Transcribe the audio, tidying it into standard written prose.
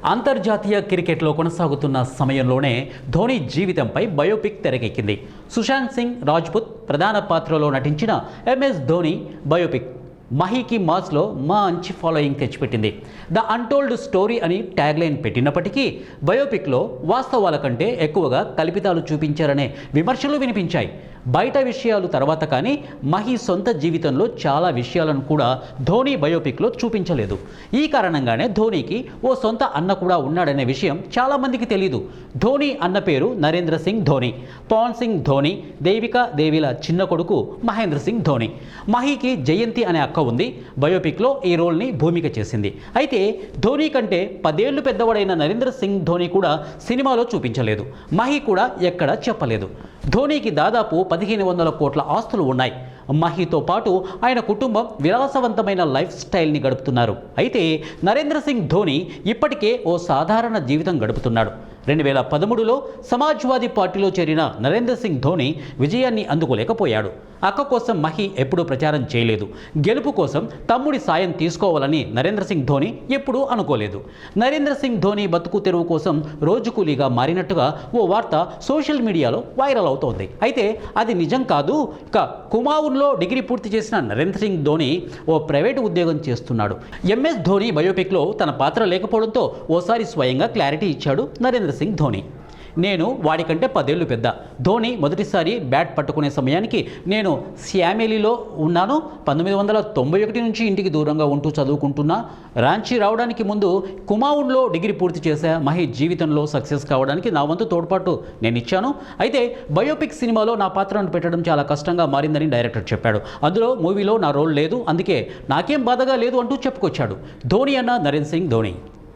అంతర్జాతీయ క్రికెట్లో కొనసాగుతున్న సమయంలోనే ధోని జీవితంపై బయోపిక్ తెరకెక్కింది. సుశాంత్ సింగ్ రాజ్పుత్ ప్రధాన పాత్రలో నటించిన ఎంఎస్ ధోని బయోపిక్ మహీకి మాస్లో మంచి ఫాలోయింగ్ తెచ్చిపెట్టింది. ద అన్టోల్డ్ స్టోరీ అని ట్యాగ్లైన్ పెట్టినప్పటికీ బయోపిక్లో వాస్తవాల కంటే ఎక్కువగా కల్పితాలు చూపించారనే విమర్శలు వినిపించాయి. బయట విషయాలు తర్వాత కానీ మహీ సొంత జీవితంలో చాలా విషయాలను కూడా ధోని బయోపిక్లో చూపించలేదు. ఈ కారణంగానే ధోనికి ఓ సొంత అన్న కూడా ఉన్నాడనే విషయం చాలామందికి తెలియదు. ధోని అన్న పేరు నరేంద్ర సింగ్ ధోని. పవన్ సింగ్ ధోని, దేవికా దేవిల చిన్న కొడుకు మహేంద్ర సింగ్ ధోని. మహీకి జయంతి అనే అక్క ఉంది. బయోపిక్లో ఈ రోల్ని భూమిక చేసింది. అయితే ధోని కంటే 10 ఏళ్లు పెద్దవాడైన నరేంద్ర సింగ్ ధోని కూడా సినిమాలో చూపించలేదు. మహీ కూడా ఎక్కడా చెప్పలేదు. ధోనికి దాదాపు 1500 కోట్ల ఆస్తులు ఉన్నాయి. మహీతో పాటు ఆయన కుటుంబం విలాసవంతమైన లైఫ్ స్టైల్ని గడుపుతున్నారు. అయితే నరేంద్ర సింగ్ ధోని ఇప్పటికే ఓ సాధారణ జీవితం గడుపుతున్నాడు. 2013లో సమాజ్వాదీ పార్టీలో చేరిన నరేంద్ర సింగ్ ధోని విజయాన్ని అందుకోలేకపోయాడు. అక్క కోసం మహీ ఎప్పుడూ ప్రచారం చేయలేదు. గెలుపు కోసం తమ్ముడి సాయం తీసుకోవాలని నరేంద్ర సింగ్ ధోని ఎప్పుడూ అనుకోలేదు. నరేంద్ర సింగ్ ధోని బతుకు తెరువు కోసం రోజు కూలీగా మారినట్టుగా ఓ వార్త సోషల్ మీడియాలో వైరల్ అవుతోంది. అయితే అది నిజం కాదు. ఇక కుమావున్లో డిగ్రీ పూర్తి చేసిన నరేంద్ర సింగ్ ధోని ఓ ప్రైవేటు ఉద్యోగం చేస్తున్నాడు. ఎంఎస్ ధోని బయోపిక్లో తన పాత్ర లేకపోవడంతో ఓసారి స్వయంగా క్లారిటీ ఇచ్చాడు నరేంద్ర సింగ్ ధోని. నేను వాడికంటే 10 ఏళ్ళు పెద్ద. ధోని మొదటిసారి బ్యాట్ పట్టుకునే సమయానికి నేను శ్యామేలిలో ఉన్నాను. 1991 నుంచి ఇంటికి దూరంగా ఉంటూ చదువుకుంటున్నా. రాంచీ రావడానికి ముందు కుమావున్లో డిగ్రీ పూర్తి చేశా. మహీ జీవితంలో సక్సెస్ కావడానికి నా వంతు తోడ్పాటు నేను ఇచ్చాను. అయితే బయోపిక్ సినిమాలో నా పాత్రను పెట్టడం చాలా కష్టంగా మారిందని డైరెక్టర్ చెప్పాడు. అందులో మూవీలో నా రోల్ లేదు, అందుకే నాకేం బాధగా లేదు అంటూ చెప్పుకొచ్చాడు ధోని అన్న నరేంద్ర సింగ్ ధోని.